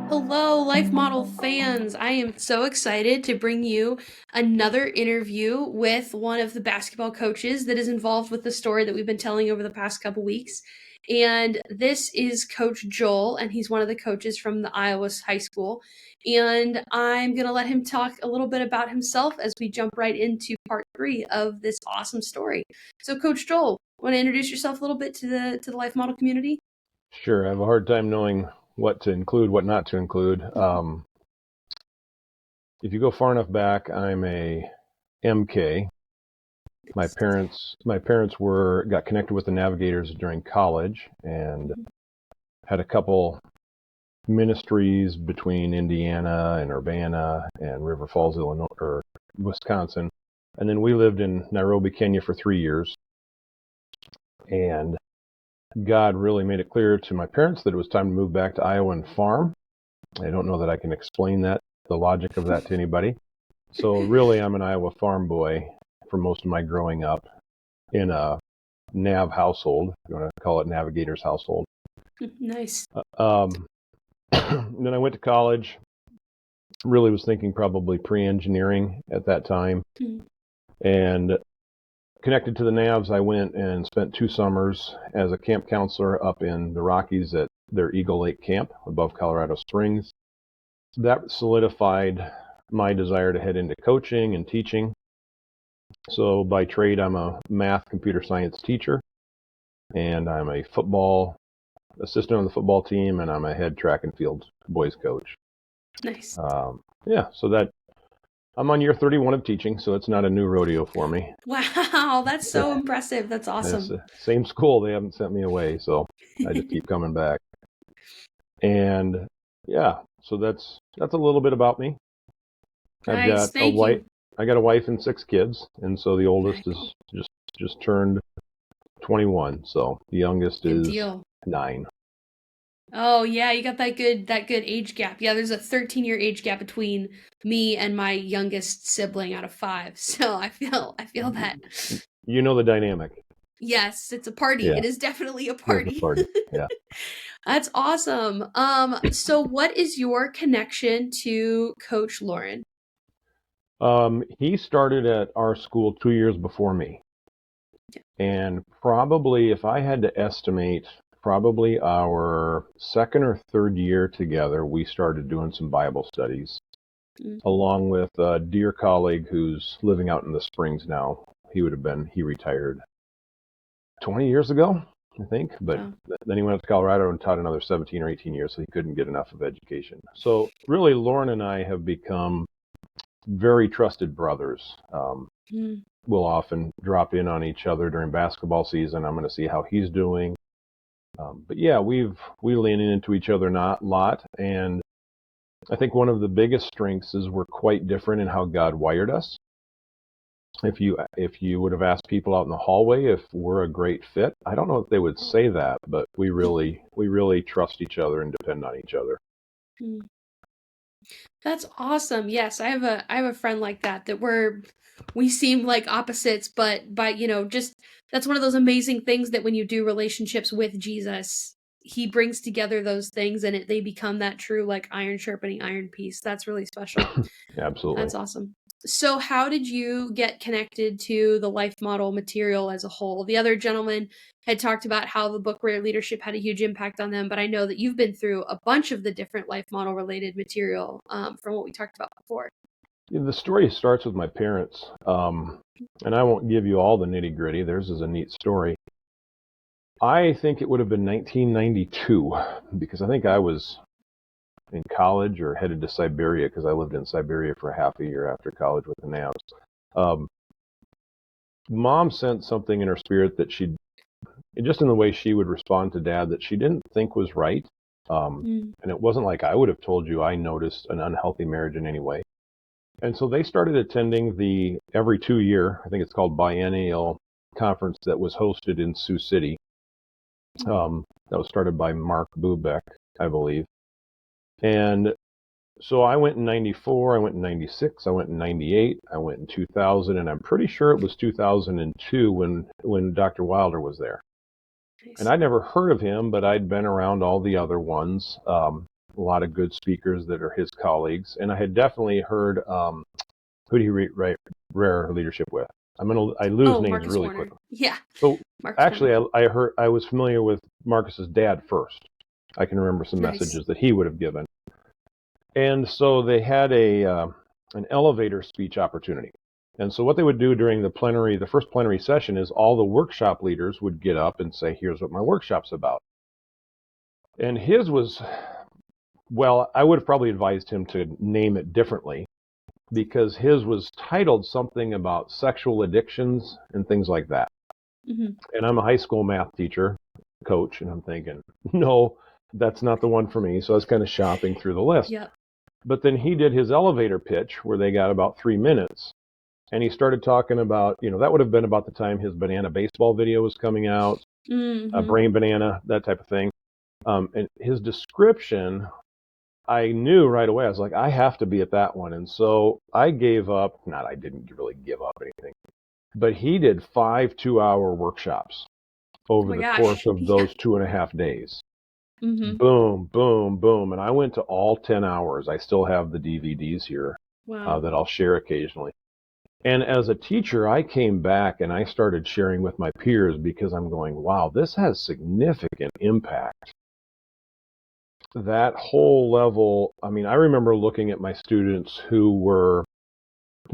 Hello, Life Model fans. I am so excited to bring you another interview with one of the basketball coaches that is involved with the story that we've been telling over the past couple weeks. And this is Coach Joel, and he's one of the coaches from the Iowa High School. And I'm going to let him talk a little bit about himself as we jump right into part 3 of this awesome story. So, Coach Joel, want to introduce yourself a little bit to the Life Model community? Sure. I have a hard time knowing what to include, what not to include. If you go far enough back, I'm a MK. My parents got connected with the Navigators during college and had a couple ministries between Indiana and Urbana and River Falls, Illinois, or Wisconsin. And then we lived in Nairobi, Kenya for 3 years. And God really made it clear to my parents that it was time to move back to Iowa and farm. I don't know that I can explain the logic of that to anybody. So really, I'm an Iowa farm boy for most of my growing up in a Nav household, if you want to call it Navigator's household. Nice. Then I went to college, really was thinking probably pre-engineering at that time. And connected to the Navs, I went and spent 2 summers as a camp counselor up in the Rockies at their Eagle Lake camp above Colorado Springs. That solidified my desire to head into coaching and teaching. So by trade, I'm a math computer science teacher, and I'm a football assistant on the football team, and I'm a head track and field boys coach. Nice. So that I'm on year 31 of teaching, so it's not a new rodeo for me. Wow, that's so impressive. That's awesome. Same school, they haven't sent me away, so I just keep coming back. And yeah, so that's a little bit about me. Nice. I got a wife and 6 kids, and so the oldest is just turned 21, so the youngest is 9. Oh yeah, you got that good age gap. Yeah, there's a 13-year age gap between me and my youngest sibling out of 5. So I feel that. You know the dynamic. Yes, it's a party. Yeah. It is definitely a party. Yeah. That's awesome. So what is your connection to Coach Lauren? He started at our school 2 years before me. And probably, if I had to estimate, probably our 2nd or 3rd year together, we started doing some Bible studies, along with a dear colleague who's living out in the Springs now. He retired 20 years ago, I think, but then he went up to Colorado and taught another 17 or 18 years, so he couldn't get enough of education. So really, Lauren and I have become very trusted brothers. We'll often drop in on each other during basketball season. I'm going to see how he's doing. But yeah, we lean into each other a lot. And I think one of the biggest strengths is we're quite different in how God wired us. If you would have asked people out in the hallway if we're a great fit, I don't know if they would say that, but we really trust each other and depend on each other. That's awesome. Yes, I have a friend like that we seem like opposites, but by just that's one of those amazing things that when you do relationships with Jesus, he brings together those things and they become that true like iron sharpening iron piece. That's really special. Absolutely. That's awesome. So how did you get connected to the Life Model material as a whole? The other gentleman had talked about how the book Rare Leadership had a huge impact on them, but I know that you've been through a bunch of the different Life Model related material from what we talked about before. The story starts with my parents, and I won't give you all the nitty gritty. Theirs is a neat story. I think it would have been 1992 because I think I was in college or headed to Siberia because I lived in Siberia for half a year after college with the Navs. Mom sent something in her spirit that just in the way she would respond to Dad, that she didn't think was right. And it wasn't like I would have told you I noticed an unhealthy marriage in any way. And so they started attending the every 2-year, I think it's called biennial conference that was hosted in Sioux City. That was started by Mark Bubeck, I believe. And so I went in 94, I went in 96, I went in 98, I went in 2000, and I'm pretty sure it was 2002 when Dr. Wilder was there. And Nice. I'd never heard of him, but I'd been around all the other ones. A lot of good speakers that are his colleagues, and I had definitely heard who do you write Rare Leadership with? I lose Oh, names Marcus really Warner. quickly. Yeah, So Marcus Warner. actually, I was familiar with Marcus's dad first. I can remember some Nice. messages that he would have given, and so they had an elevator speech opportunity. And so what they would do during the first plenary session is all the workshop leaders would get up and say, "Here's what my workshop's about." And his was, well, I would have probably advised him to name it differently because his was titled something about sexual addictions and things like that. Hmm. And I'm a high school math teacher, coach, and I'm thinking, no, that's not the one for me. So I was kind of shopping through the list. Yep. But then he did his elevator pitch where they got about 3 minutes. And he started talking about, that would have been about the time his banana baseball video was coming out, Hmm. brain banana, that type of thing. And his description, I knew right away. I was like, I have to be at that one. And so I gave up. Not, I didn't really give up anything, but he did 5 2-hour workshops Oh over my the course gosh. of Yeah. those 2.5 days. Hmm. Boom, boom, boom. And I went to all 10 hours. I still have the DVDs here Wow. that I'll share occasionally. And as a teacher, I came back and I started sharing with my peers because I'm going, wow, this has significant impact. That whole level, I mean, I remember looking at my students who were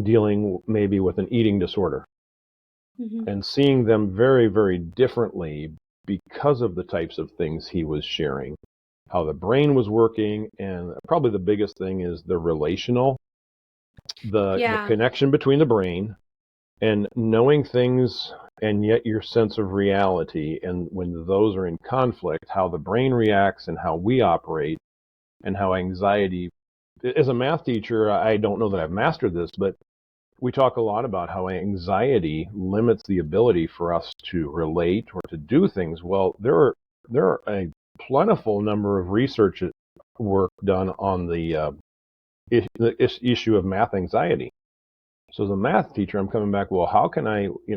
dealing maybe with an eating disorder Hmm. and seeing them very, very differently because of the types of things he was sharing, how the brain was working, and probably the biggest thing is the relational, the Yeah. connection between the brain and knowing things and yet your sense of reality, and when those are in conflict, how the brain reacts and how we operate and how anxiety. As a math teacher, I don't know that I've mastered this, but we talk a lot about how anxiety limits the ability for us to relate or to do things. Well, there are a plentiful number of research work done on the issue of math anxiety. So as a math teacher, I'm coming back, well, how can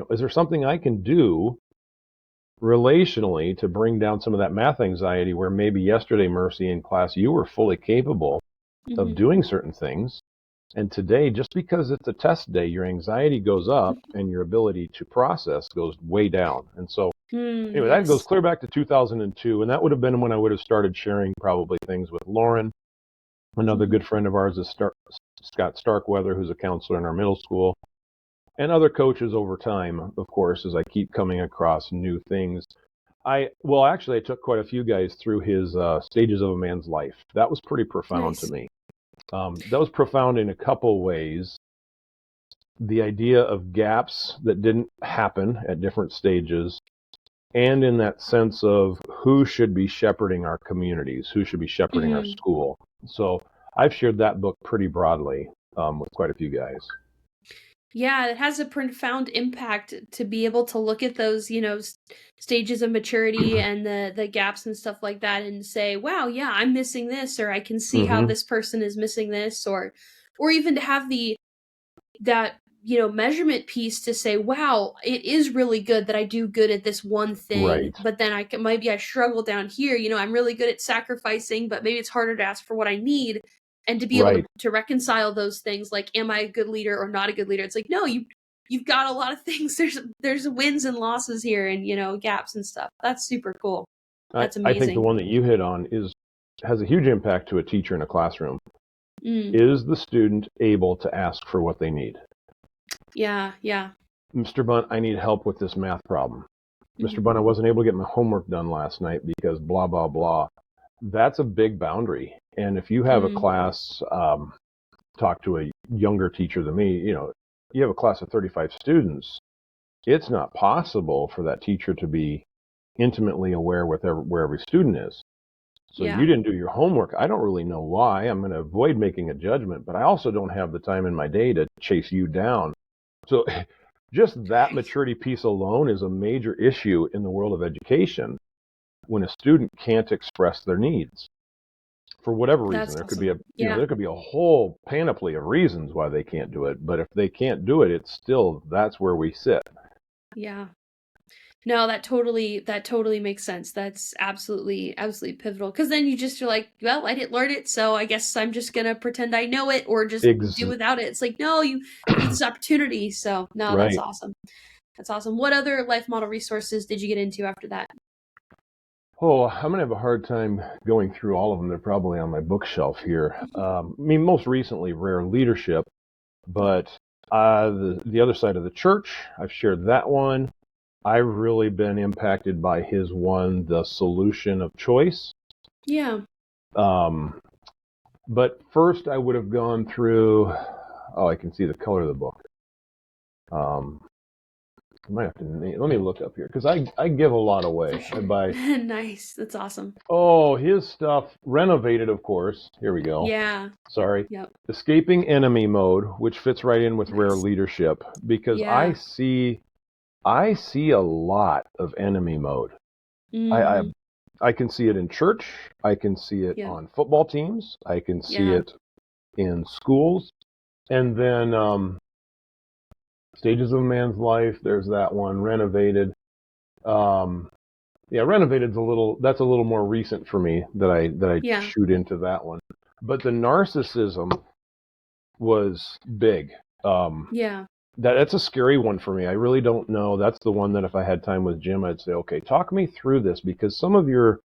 is there something I can do relationally to bring down some of that math anxiety where maybe yesterday, Mercy, in class, you were fully capable of Hmm. doing certain things. And today, just because it's a test day, your anxiety goes up and your ability to process goes way down. And so, anyway, that goes Yes. clear back to 2002. And that would have been when I would have started sharing probably things with Lauren. Another Hmm. good friend of ours is Scott Starkweather, who's a counselor in our middle school, and other coaches over time, of course, as I keep coming across new things. Actually, I took quite a few guys through his Stages of a Man's Life. That was pretty profound to Nice. me. That was profound in a couple ways. The idea of gaps that didn't happen at different stages, and in that sense of who should be shepherding our communities, who should be shepherding our Hmm. school. So I've shared that book pretty broadly with quite a few guys. Yeah, it has a profound impact to be able to look at those, stages of maturity and the gaps and stuff like that and say, "Wow, yeah, I'm missing this," or "I can see how Mm-hmm. this person is missing this," or even to have the that, measurement piece to say, "Wow, it is really good that I do good at this one thing, Right. but then maybe I struggle down here, I'm really good at sacrificing, but maybe it's harder to ask for what I need." And to be able to Right. reconcile those things, like, am I a good leader or not a good leader? It's like, no, you've got a lot of things. There's wins and losses here, and gaps and stuff. That's super cool. That's I think the amazing. one that you hit on has a huge impact to a teacher in a classroom. Mm, Is the student able to ask for what they need? yeah, yeah. Mr. Bunt, I need help with this math problem. Mr. Hmm. Bunt, I wasn't able to get my homework done last night because blah, blah, blah. That's a big boundary. And if you have a Mm, class, talk to a younger teacher than me, you have a class of 35 students, it's not possible for that teacher to be intimately aware with where every student is. So you yeah. didn't do your homework. I don't really know why. I'm going to avoid making a judgment, but I also don't have the time in my day to chase you down. So just that Right. maturity piece alone is a major issue in the world of education when a student can't express their needs for whatever reason. That's There could be awesome. a Yeah, there could be a whole panoply of reasons why they can't do it, but if they can't do it, it's still that's where we sit. yeah. No, that totally makes sense. That's absolutely pivotal. Because then you're like, well, I didn't learn it, so I guess I'm just gonna pretend I know it or just Ex- do without it. It's like, no, you get this opportunity. So no, that's right. awesome. That's awesome. What other life model resources did you get into after that? Oh, I'm gonna have a hard time going through all of them. They're probably on my bookshelf here. I mean, most recently, Rare Leadership, Okay. but the other side of the church, I've shared that one. I've really been impacted by his one, The Solution of Choice. Yeah. Um, but first, I would have gone through. Oh, I can see the color of the book. Um, I might have to let me look up here because I give a lot For away. I sure. buy. Nice. That's awesome. Oh, his stuff renovated, of course. Here we go. Yeah. Sorry. Yep. Escaping enemy mode, which fits right in with Rare Nice. Leadership because Yeah. I see a lot of enemy mode. I, I Mm-hmm. I can see it in church. I can see it Yep. on football teams. I can see Yeah. it in schools. And then Stages of a Man's Life. There's that one. Renovated. Um, yeah, Renovated's that's a little more recent for me that I Yeah. shoot into that one. But the narcissism was big. Um, Yeah. that's a scary one for me. I really don't know. That's the one that if I had time with Jim, I'd say, okay, talk me through this because some of your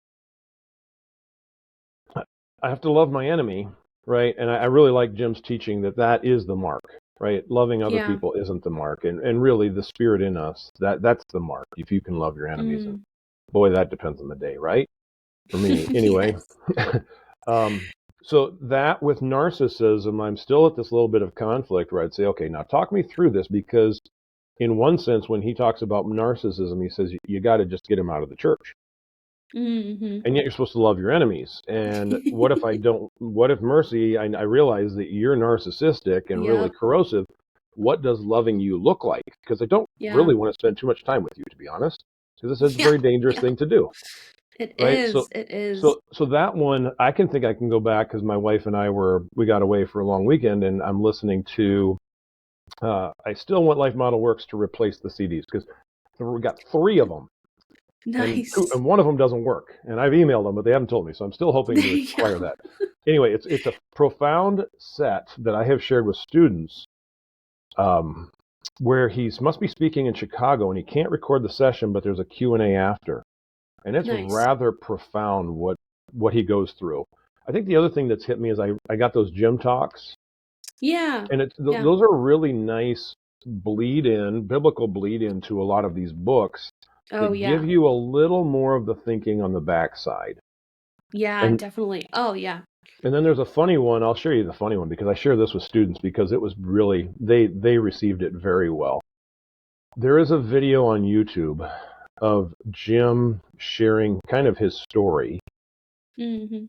I have to love my enemy, right? And I really like Jim's teaching that is the mark, right? Loving other Yeah. people isn't the mark, and really the spirit in us that's the mark. If you can love your enemies, and Mm. boy, that depends on the day, right? For me, anyway. Yes. um, so that with narcissism, I'm still at this little bit of conflict where I'd say, okay, now talk me through this because in one sense, when he talks about narcissism, he says you got to just get him out of the church. Mm-hmm. And yet you're supposed to love your enemies. And what if I don't? What if mercy? I realize that you're narcissistic and really Yep. corrosive. What does loving you look like? Because I don't Yeah. really want to spend too much time with you, to be honest, because it's a Yeah. very dangerous Yeah. thing to do, It right? is. So, It is. so that one, I can think I can go back because my wife and we got away for a long weekend, and I'm listening to. I still want Life Model Works to replace the CDs because we got three of them Nice. and one of them doesn't work. And I've emailed them, but they haven't told me. So I'm still hoping There to you acquire go. that. Anyway, it's a profound set that I have shared with students, um, where he must be speaking in Chicago and he can't record the session, but there's a Q&A after, and it's Nice. rather profound what he goes through. I think the other thing that's hit me is I got those gym talks, Yeah. and Yeah. those are really nice biblical bleed into a lot of these books Oh, that give yeah. you a little more of the thinking on the backside. Yeah, And definitely. Oh, yeah. and then there's a funny one. I'll share you the funny one because I share this with students because it was really they received it very well. There is a video on YouTube of Jim sharing kind of his story. Mm-hmm.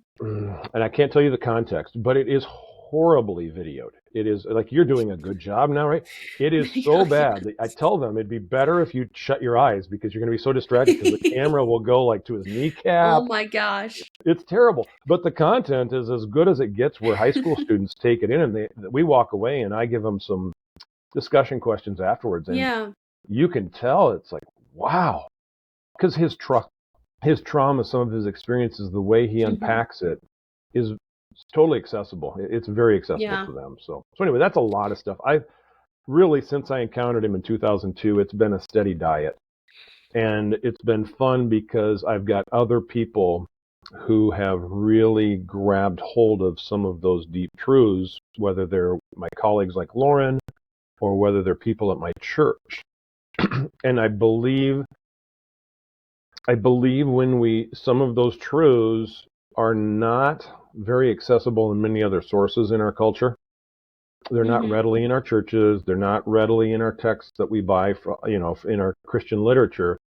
And I can't tell you the context, but it is horribly videoed. It is like you're doing a good job now, right? It is so Oh, bad that I tell them it'd be better if you shut your eyes because you're going to be so distracted because the yeah. camera will go like to his Oh kneecap. my gosh. It's terrible, but the content is as good as it gets where high school students take it in and we walk away and I give them some discussion questions afterwards and Yeah. you can tell it's like, wow, because his trauma, some of his experiences, the way he Mm-hmm. unpacks it is totally accessible. It's very accessible Yeah. to them. So anyway, that's a lot of stuff. I've really, since I encountered him in 2002, it's been a steady diet. And it's been fun because I've got other people who have really grabbed hold of some of those deep truths, whether they're my colleagues like Lauren or whether they're people at my church. And I believe some of those truths are not very accessible in many other sources in our culture. They're not Mm-hmm. readily in our churches. They're not readily in our texts that we buy, in our Christian literature.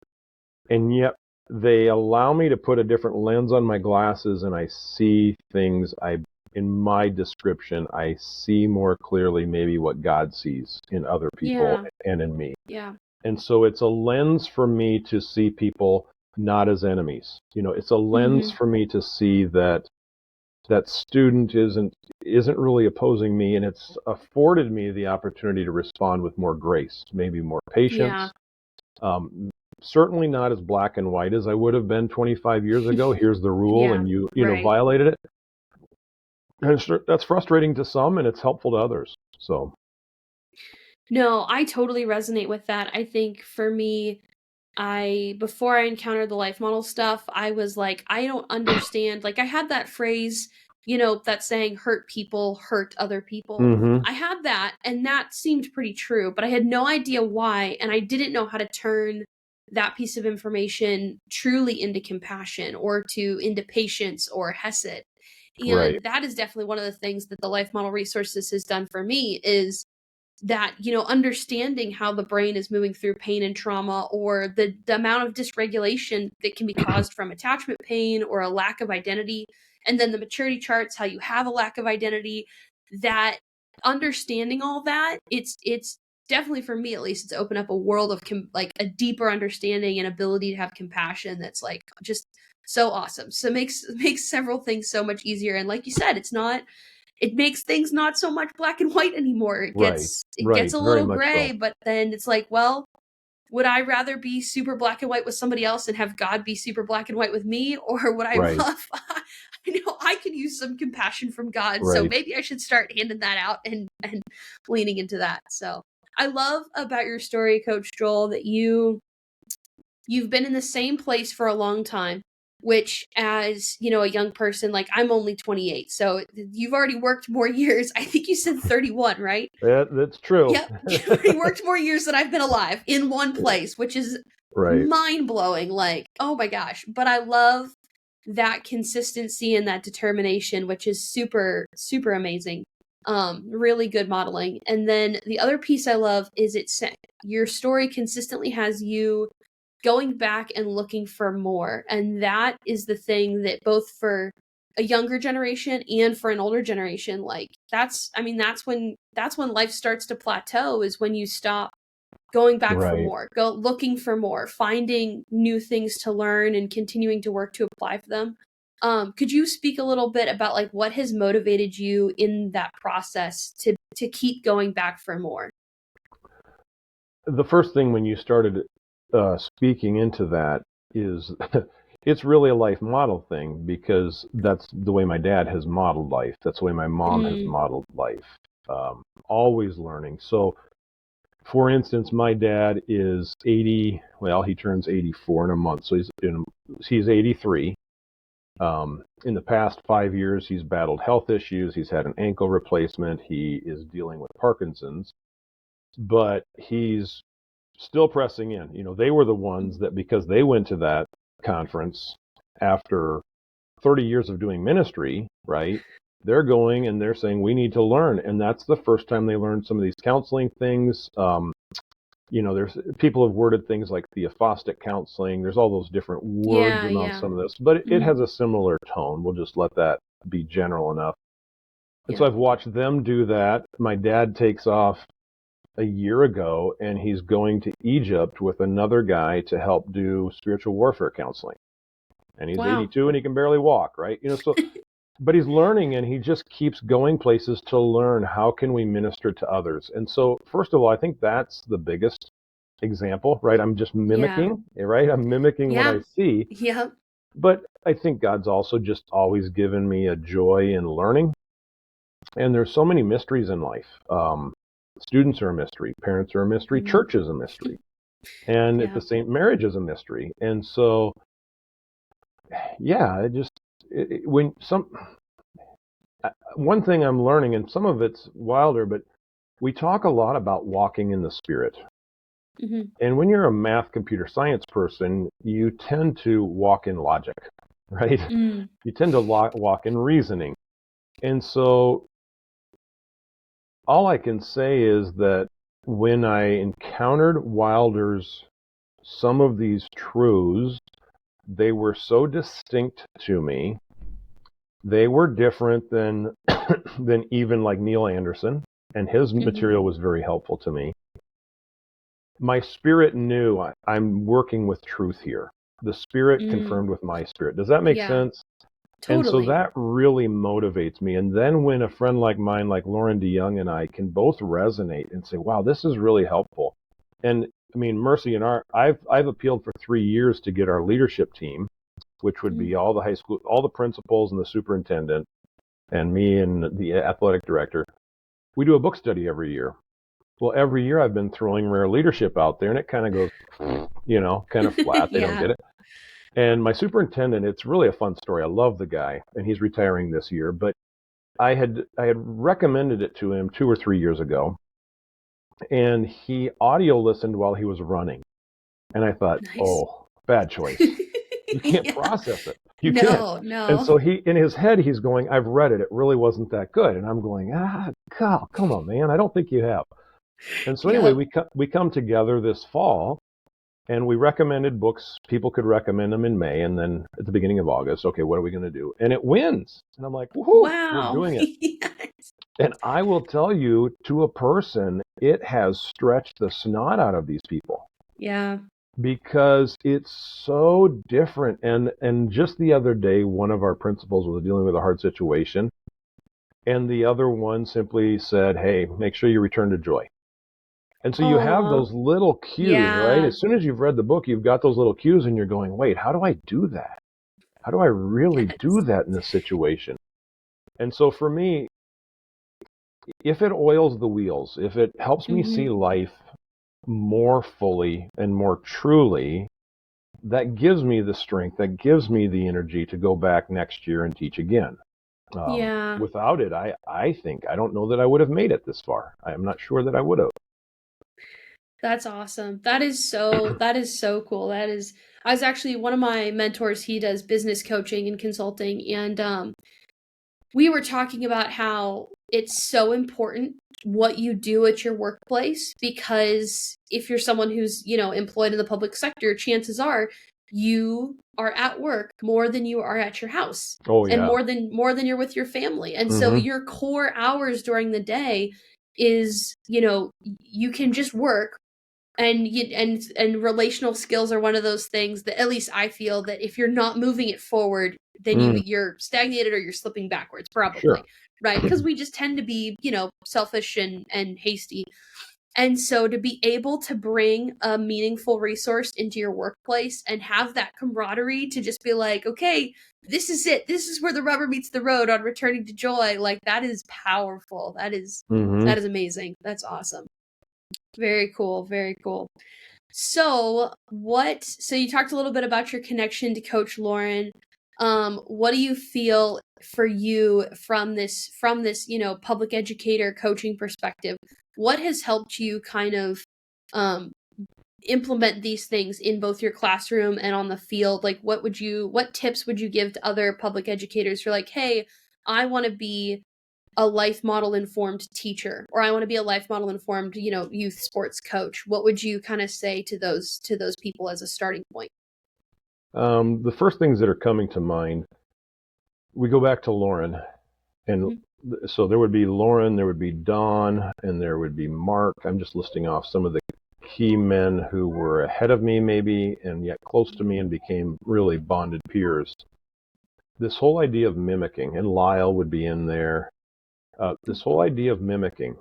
And yet they allow me to put a different lens on my glasses and I see things in my description, I see more clearly maybe what God sees in other people Yeah. and in me. Yeah. And so it's a lens for me to see people not as enemies. It's a lens Mm-hmm. for me to see that student isn't really opposing me, and it's afforded me the opportunity to respond with more grace, maybe more Yeah. patience, certainly not as black and white as I would have been 25 years ago. Here's the rule, Yeah, and you right. violated it. And that's frustrating to some, and it's helpful to others. So, No, I totally resonate with that. I think for me, before I encountered the life model stuff, I was like, I don't understand. Like, I had that phrase, that saying, hurt people, hurt other people. hmm I had that, and that seemed pretty true, but I had no idea why, and I didn't know how to turn that piece of information truly into compassion or into patience or hesed. right, And that is definitely one of the things that the life model resources has done for me is that understanding how the brain is moving through pain and trauma, or the amount of dysregulation that can be caused from attachment pain or a lack of identity, and then the maturity charts, how you have a lack of identity, that understanding all that, it's definitely, for me at least, it's opened up a world of like a deeper understanding and ability to have compassion that's like just so awesome. So it makes several things so much easier, and like you said, it makes things not so much black and white anymore. It right, gets it right. gets a Very little much so. gray, but then it's like, well, would I rather be super black and white with somebody else and have God be super black and white with me, or would I Right, love I could use some compassion from God, so right. maybe I should start handing that out and leaning into that. So I love about your story, Coach Joel, that you've been in the same place for a long time, which, as a young person, like, I'm only 28, so you've already worked more years. I think you said 31, right? That's true. Yep. You've already worked more years than I've been alive in one place, which is Right, mind-blowing. Like, oh my gosh. But I love that consistency and that determination, which is super, super amazing. Really good modeling. And then the other piece I love is your story consistently has you going back and looking for more. And that is the thing that, both for a younger generation and for an older generation, like, that's when life starts to plateau, is when you stop going back for right. more, go looking for more, finding new things to learn and continuing to work to apply for them. Could you speak a little bit about, like, what has motivated you in that process to keep going back for more? The first thing when you started speaking into that is it's really a life model thing, because that's the way my dad has modeled life. That's the way my mom has Mm, modeled life. Always learning. So, for instance, my dad is 80. Well, he turns 84 in a month, so he's 83. In the past 5 years, he's battled health issues. He's had an ankle replacement. He is dealing with Parkinson's, but he's still pressing in. They were the ones that, because they went to that conference after 30 years of doing ministry, right? They're going and they're saying, we need to learn. And that's the first time they learned some of these counseling things. There's people have worded things like theophostic counseling. There's all those different words yeah, around yeah. some of this, but it Mhm, has a similar tone. We'll just let that be general enough. And so yeah. I've watched them do that. My dad takes off a year ago, and he's going to Egypt with another guy to help do spiritual warfare counseling. And he's Wow. 82 and he can barely walk, right? So, but he's learning, and he just keeps going places to learn, how can we minister to others. And so, first of all, I think that's the biggest example, right? I'm just Yeah. mimicking, right? I'm mimicking what I Yeah. see. Yep. But I think God's also just always given me a joy in learning. And there's so many mysteries in life. Students are a mystery, parents are a mystery, Mhm. church is a mystery, and at Yeah. the same, marriage is a mystery. And so, yeah, when one thing I'm learning, and some of it's wilder, but we talk a lot about walking in the Spirit. Mhm. And when you're a math computer science person, you tend to walk in logic, right? Mm. You tend to walk in reasoning. And so all I can say is that when I encountered Wilder's some of these truths, they were so distinct to me. They were different than than even like Neil Anderson, and his Mhm. material was very helpful to me. My spirit knew I'm working with truth here. The spirit Mm. confirmed with my spirit. Does that make Yeah. sense? And so Totally. that really motivates me. And then when a friend like mine, like Lauren DeYoung, and I can both resonate and say, wow, this is really helpful. And I mean, Mercy and I've appealed for 3 years to get our leadership team, which would Mm. be all the high school, all the principals and the superintendent, and me and the athletic director. We do a book study every year. Well, every year I've been throwing rare leadership out there, and it kind of goes, kind of flat. They don't Yeah. get it. And my superintendent, it's really a fun story. I love the guy, and he's retiring this year. But I had recommended it to him 2 or 3 years ago, and he audio listened while he was running. And I thought, Nice. oh, bad choice. You can't Yeah. process it. You can't. No, And no. so in his head, he's going, I've read it. It really wasn't that good. And I'm going, God, come on, man. I don't think you have. And so anyway, Yep. we come together this fall, and we recommended books. People could recommend them in May, and then at the beginning of August, okay, what are we going to do? And it wins. And I'm like, woohoo, we're Wow. doing it. Yes. And I will tell you, to a person, it has stretched the snot out of these people Yeah. because it's so different. And just the other day, one of our principals was dealing with a hard situation, and the other one simply said, hey, make sure you return to joy. And so you have Oh, those little cues, right? yeah. As soon as you've read the book, you've got those little cues, and you're going, wait, how do I do that? How do I really do Yes. that in this situation? And so for me, if it oils the wheels, if it helps me see Hmm. life more fully and more truly, that gives me the strength, that gives me the energy to go back next year and teach again. Yeah. Without it, I don't know that I would have made it this far. I'm not sure that I would have. That's awesome. That is so cool. That is I was actually one of my mentors, he does business coaching and consulting, and we were talking about how it's so important what you do at your workplace, because if you're someone who's, employed in the public sector, chances are you are at work more than you are at your house, Oh and yeah. more than you're with your family. And so Mm-hmm. your core hours during the day is, you can just work, and relational skills are one of those things that, at least I feel, that if you're not moving it forward, then Mm, you're stagnated, or you're slipping backwards, probably, sure. right? Because we just tend to be, selfish and hasty. And so to be able to bring a meaningful resource into your workplace and have that camaraderie to just be like, okay, this is it, this is where the rubber meets the road on returning to joy, like, that is powerful. That is Mm-hmm. that is amazing. That's awesome. Very cool, very cool. So you talked a little bit about your connection to Coach Lauren. What do you feel for you from this, public educator coaching perspective? What has helped you kind of um implement these things in both your classroom and on the field? Like, what tips would you give to other public educators who are like, "Hey, I want to be a life model informed teacher, or I want to be a life model informed, youth sports coach." What would you kind of say to those people as a starting point? The first things that are coming to mind, we go back to Lauren, and Mhm. so there would be Lauren, there would be Don, and there would be Mark. I'm just listing off some of the key men who were ahead of me, maybe, and yet close to me and became really bonded peers. This whole idea of mimicking, and Lyle would be in there. This whole idea of mimicking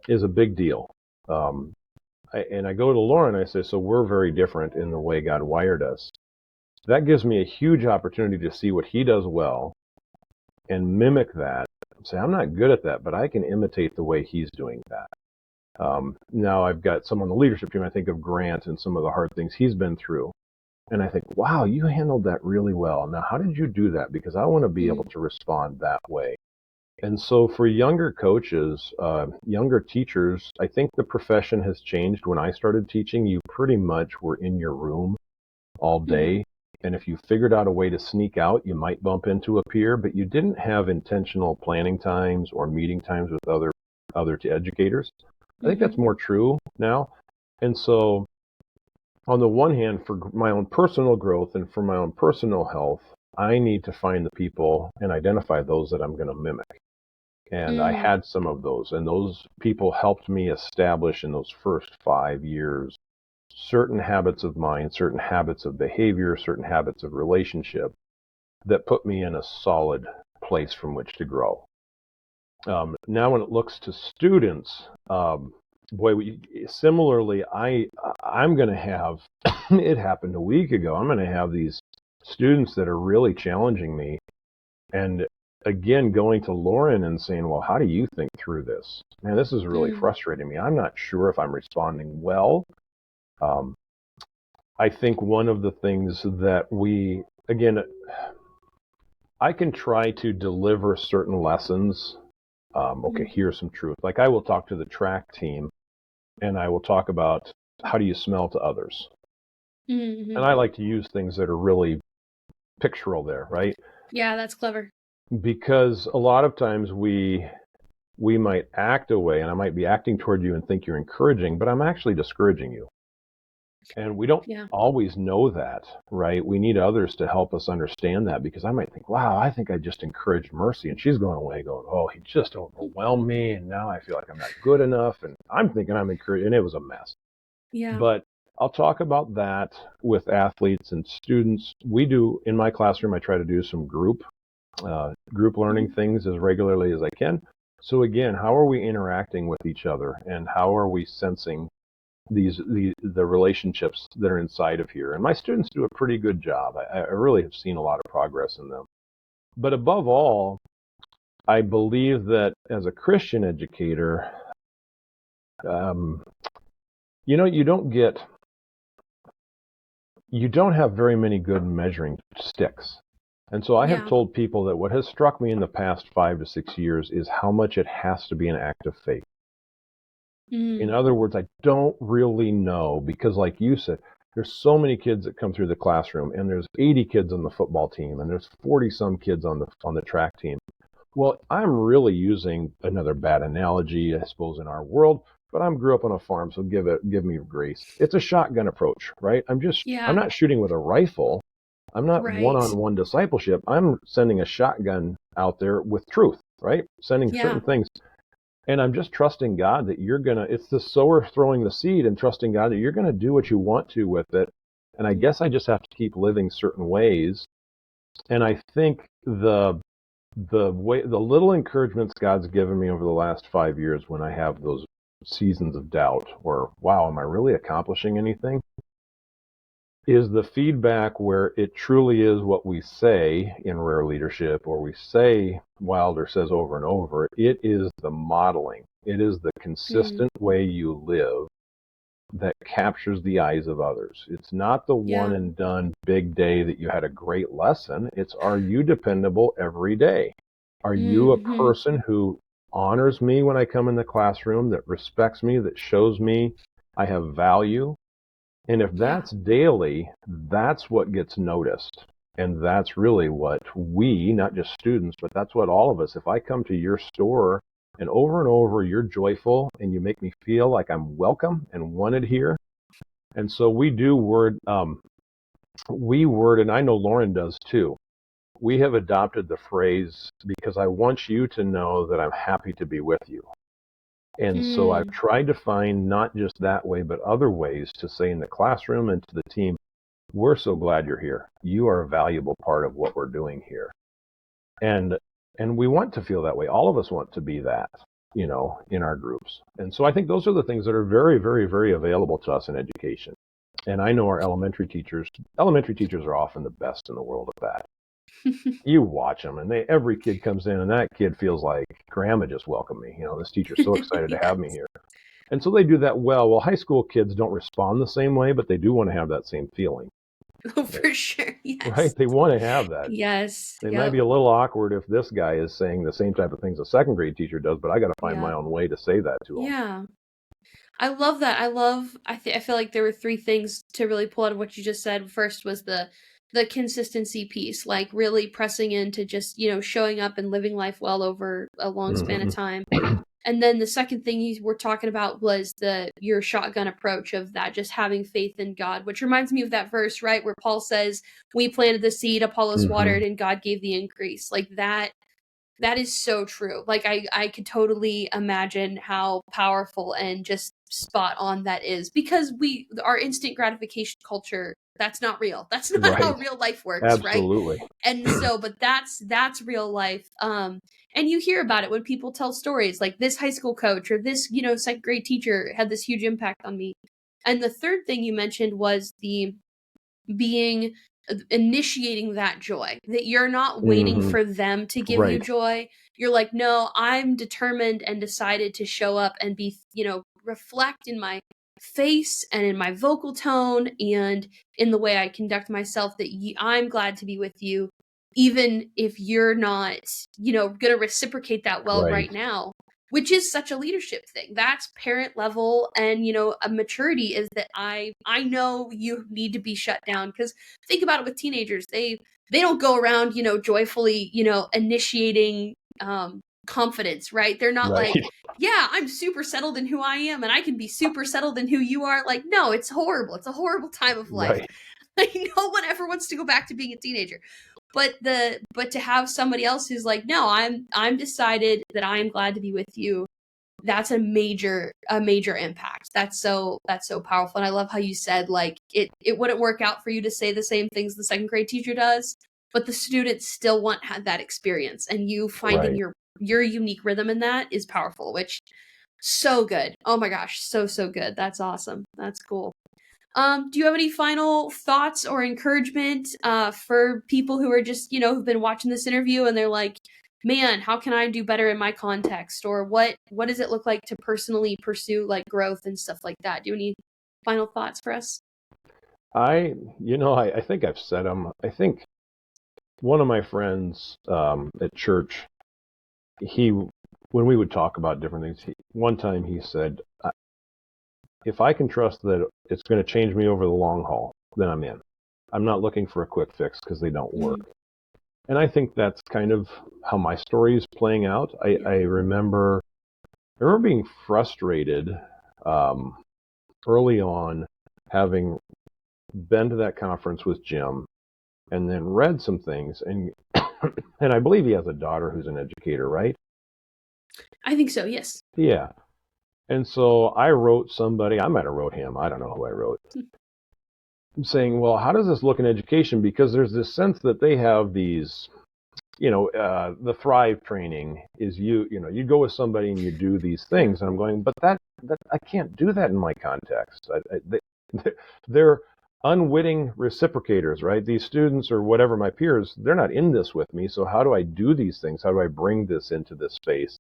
is a big deal. Um, and I go to Lauren, I say, so we're very different in the way God wired us. That gives me a huge opportunity to see what he does well and mimic that. Say, I'm not good at that, but I can imitate the way he's doing that. Now I've got some on the leadership team. I think of Grant and some of the hard things he's been through. And I think, wow, you handled that really well. Now, how did you do that? Because I want to be able Mm, to respond that way. And so for younger coaches, younger teachers, I think the profession has changed. When I started teaching, you pretty much were in your room all mhm, day. And if you figured out a way to sneak out, you might bump into a peer, but you didn't have intentional planning times or meeting times with other educators. I think that's mhm, more true now. And so on the one hand, for my own personal growth and for my own personal health, I need to find the people and identify those that I'm going to mimic. And I mm, had some of those, and those people helped me establish in those first 5 years certain habits of mind, certain habits of behavior, certain habits of relationship that put me in a solid place from which to grow. Now, when it looks to students, boy, similarly, I'm going to have, it happened a week ago. I'm going to have these students that are really challenging me. And again, going to Lauren and saying, well, how do you think through this? Man, this is really Mm, frustrating me. I'm not sure if I'm responding well. Um, I think one of the things that again, I can try to deliver certain lessons. Okay, mm, here's some truth. Like I will talk to the track team and I will talk about how do you smell to others. And mm. I like to use things that are really pictorial there, right? Yeah, that's clever. Because a lot of times we might act a way, and I might be acting toward you and think you're encouraging, but I'm actually discouraging you. And we don't Yeah. always know that, right? We need others to help us understand that because I might think, wow, I think I just encouraged Mercy. And she's going away going, oh, he just overwhelmed me. And now I feel like I'm not good enough. And I'm thinking I'm encouraged. And it was a mess. Yeah. But I'll talk about that with athletes and students. We do in my classroom, I try to do some group learning Mhm. things as regularly as I can. So again, how are we interacting with each other and how are we sensing the relationships that are inside of here? And my students do a pretty good job. I really have seen a lot of progress in them. But above all, I believe that as a Christian educator, um, you don't have very many good measuring sticks. And so I have Yeah. told people that what has struck me in the past 5 to 6 years is how much it has to be an act of faith. In Mm, other words, I don't really know because, like you said, there's so many kids that come through the classroom, and there's 80 kids on the football team, and there's 40 some kids on the track team. Well, I'm really using another bad analogy, I suppose, in our world, but I grew up on a farm, so give me grace. It's a shotgun approach, right? I'm yeah. not shooting with a rifle. I'm not Right. one-on-one discipleship. I'm sending a shotgun out there with truth, right? Sending certain Yeah. things. And I'm just trusting God that it's the sower throwing the seed and trusting God that you're going to do what you want to with it. And I Mm, guess I just have to keep living certain ways. And I think the little encouragements God's given me over the last 5 years when I have those seasons of doubt or, wow, am I really accomplishing anything? Is the feedback where it truly is what we say in Rare Leadership, or we say, Wilder says over and over, it is the modeling. It is the mm, consistent way you live that captures the eyes of others. It's not the one yeah. and done big day that you had a great lesson. It's, are you dependable every day? Are you a Hmm. person who honors me when I come in the classroom, that respects me, that shows me I have value? And if Yeah. that's daily, that's what gets noticed. And that's really what we, not just students, but that's what all of us, if I come to your store and over you're joyful and you make me feel like I'm welcome and wanted here. And so we do word, and I know Lauren does too. We have adopted the phrase because I want you to know that I'm happy to be with you. And so I've Mm, tried to find not just that way, but other ways to say in the classroom and to the team, we're so glad you're here. You are a valuable part of what we're doing here. And and we want to feel that way. All of us want to be that, in our groups. And so I think those are the things that are very, very, very available to us in education. And I know our elementary teachers are often the best in the world at that. You watch them and every kid comes in and that kid feels like grandma just welcomed me. This teacher's so excited to have me yes. here. And so they do that well. Well, high school kids don't respond the same way, but they do want to have that same feeling, Oh, for sure. right? Yes. They want to have that. Yes. They might be Yep. a little awkward if this guy is saying the same type of things a second grade teacher does, but I got to find my Yep. own way to say that to them. Yeah. I love that. I feel like there were three things to really pull out of what you just said. First was the consistency piece, like really pressing into just, showing up and living life well over a long span of Mm-hmm. time. And then the second thing you were talking about was your shotgun approach of that, just having faith in God, which reminds me of that verse, right, where Paul says, "We planted the seed, Apollos Mm-hmm. watered, and God gave the increase." Like that. That is so true. Like I could totally imagine how powerful and just spot on that is, because our instant gratification culture, that's not real. That's not how Right. real life works, right? Absolutely. And so, but that's real life. And you hear about it when people tell stories like this high school coach or this, second grade teacher had this huge impact on me. And the third thing you mentioned was the being initiating that joy, that you're not waiting Hmm. for them to give you Right. joy. You're like, no, I'm determined and decided to show up and be, reflect in my face and in my vocal tone and in the way I conduct myself, that I'm glad to be with you, even if you're not, going to reciprocate that well Right. right now, which is such a leadership thing. That's parent level, and a maturity is that I know you need to be shut down, because think about it with teenagers. They don't go around, joyfully, initiating confidence, right? They're not Right. like, yeah, I'm super settled in who I am and I can be super settled in who you are. Like, no, it's horrible. It's a horrible time of life. Right. Like, no one ever wants to go back to being a teenager. But to have somebody else who's like, no, I'm decided that I am glad to be with you. That's a major impact. That's so powerful. And I love how you said, like, it wouldn't work out for you to say the same things the second grade teacher does, but the students still want that experience, and you finding Right. your unique rhythm in that is powerful, which so good. Oh my gosh, so good. That's awesome. That's cool. Do you have any final thoughts or encouragement for people who are just, who've been watching this interview and they're like, man, how can I do better in my context? Or what does it look like to personally pursue like growth and stuff like that? Do you have any final thoughts for us? I think I've said them. I think one of my friends at church, when we would talk about different things, one time he said, if I can trust that it's going to change me over the long haul, then I'm in. I'm not looking for a quick fix because they don't work. Mm, And I think that's kind of how my story is playing out. I, yeah. I remember being frustrated early on, having been to that conference with Jim and then read some things, and and I believe he has a daughter who's an educator, right? I think so, yes. Yeah. And so I wrote somebody, I might have wrote him, I don't know who I wrote, saying, well, how does this look in education? Because there's this sense that they have these, the Thrive training is you go with somebody and you do these things. And I'm going, but that I can't do that in my context. They're unwitting reciprocators, right? These students or whatever, my peers, they're not in this with me. So how do I do these things? How do I bring this into this space?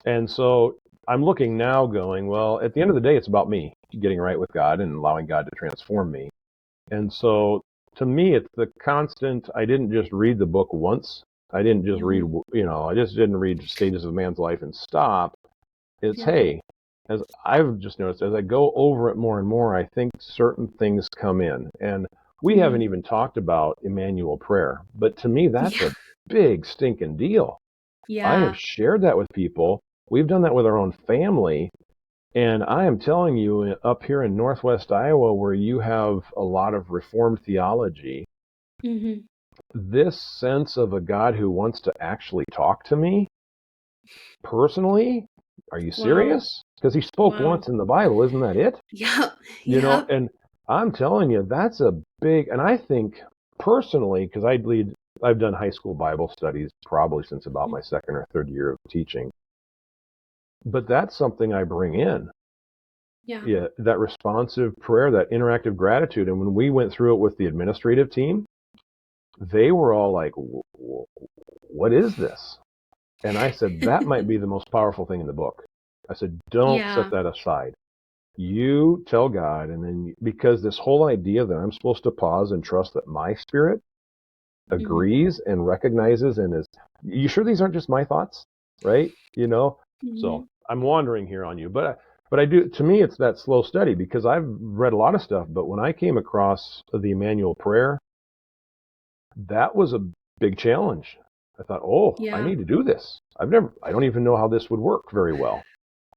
And so I'm looking now going, well, at the end of the day, it's about me getting right with God and allowing God to transform me. And so to me, it's the constant. I didn't just read the book once. I didn't just read, I just didn't read Stages of Man's Life and stop. It's, Yeah. hey, as I've just noticed, as I go over it more and more, I think certain things come in. And we haven't even talked about Immanuel prayer, but to me, that's Yeah. a big stinking deal. I have Yeah. shared that with people. We've done that with our own family. And I am telling you, up here in Northwest Iowa, where you have a lot of Reformed theology, Hmm. this sense of a God who wants to actually talk to me personally, are you Wow. serious? Because he spoke Wow. once in the Bible, isn't that it? Yep. Yep. And I'm telling you, that's a big, and I think personally, because I've done high school Bible studies probably since about my second or third year of teaching, but that's something I bring in. Yeah. Yeah, that responsive prayer, that interactive gratitude. And when we went through it with the administrative team, they were all like, what is this? And I said, that might be the most powerful thing in the book. I said, don't set Yeah. that aside. You tell God, and then because this whole idea that I'm supposed to pause and trust that my spirit Hmm. agrees and recognizes and is, you sure these aren't just my thoughts? Right? Hmm. So I'm wandering here on you, but I do, to me, it's that slow study because I've read a lot of stuff, but when I came across the Immanuel prayer, that was a big challenge. I thought, oh, I Yeah. need to do this. I don't even know how this would work very well.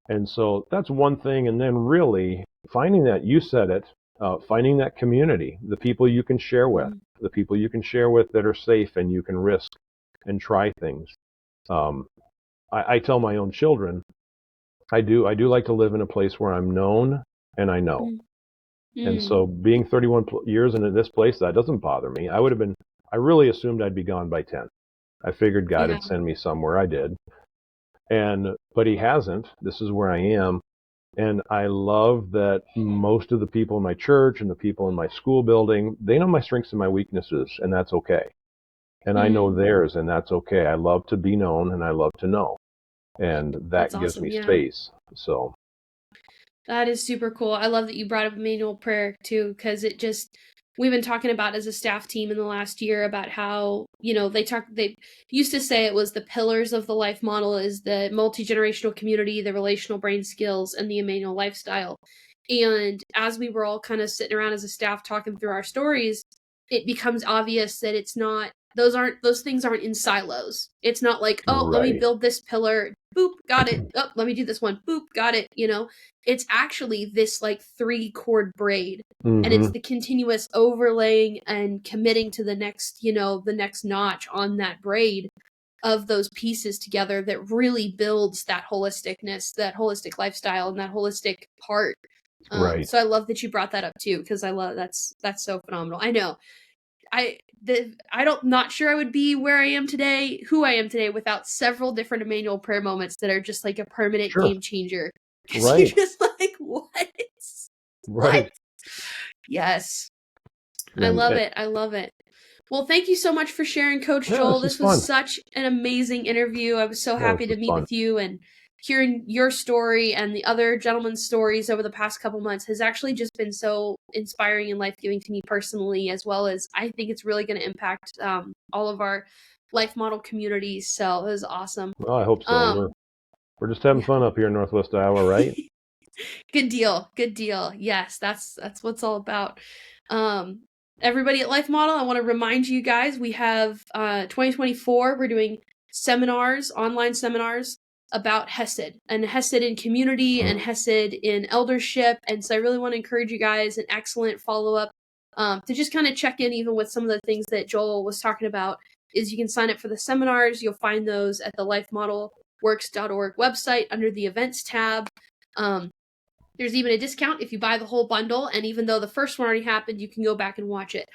And so that's one thing. And then really finding that, you said it, finding that community, the people you can share with, Mhm. the people you can share with that are safe and you can risk and try things. I tell my own children, I do. I do like to live in a place where I'm known and I know. Mm. And Mm. so being 31 years in this place, that doesn't bother me. I really assumed I'd be gone by 10. I figured God Yeah, would send me somewhere. I did. But he hasn't. This is where I am. And I love that most of the people in my church and the people in my school building, they know my strengths and my weaknesses, and that's okay. And I know mm. theirs, and that's okay. I love to be known and I love to know. And That's that gives awesome. me Yeah. space. So, That is super cool. I love that you brought up Immanuel prayer too, because it just we've been talking about as a staff team in the last year about how, they used to say it was the pillars of the life model is the multi-generational community, the relational brain skills, and the Immanuel lifestyle. And as we were all kind of sitting around as a staff talking through our stories, it becomes obvious that it's not those things aren't in silos. It's not like, oh, let me right. build this pillar, boop, got it. Oh, let me do this one, boop, got it, it's actually this like 3 chord braid, and it's Mm-hmm. the continuous overlaying and committing to the next notch on that braid of those pieces together that really builds that holisticness, that holistic lifestyle, and that holistic part. Right. So I love that you brought that up too, because I love that's so phenomenal. I know I don't not sure I would be where I am today, who I am today, without several different Emmanuel prayer moments that are just like a permanent Sure. game changer. Because you're Right. just like, what? Right. Yes, I And love it. I love it. Well, thank you so much for sharing, Coach yeah, Joel. this is This was fun. such an amazing interview. I was so Yeah, happy this to was meet fun. with you, and hearing your story and the other gentlemen's stories over the past couple months has actually just been so inspiring and life giving to me personally, as well as I think it's really going to impact all of our life model communities. So it was awesome. Well, I hope so. Um, We're just having yeah. fun up here in Northwest Iowa, right? Good deal. Good deal. Yes, that's what it's all about. Um, everybody at Life Model, I want to remind you guys we have 2024. We're doing seminars, online seminars about Hesed and Hesed in community and Hesed in eldership. And so I really want to encourage you guys an excellent follow up to just kind of check in, even with some of the things that Joel was talking about. Is you can sign up for the seminars. You'll find those at the lifemodelworks.org website under the events tab. Um, there's even a discount if you buy the whole bundle, and even though the first one already happened, you can go back and watch it.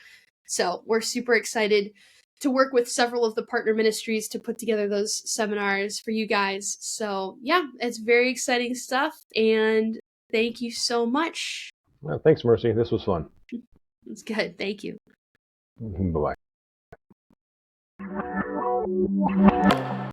So we're super excited to work with several of the partner ministries to put together those seminars for you guys. So yeah, it's very exciting stuff, and thank you so much. Well, thanks, Mercy. This was fun. It's good. Thank you. Bye bye.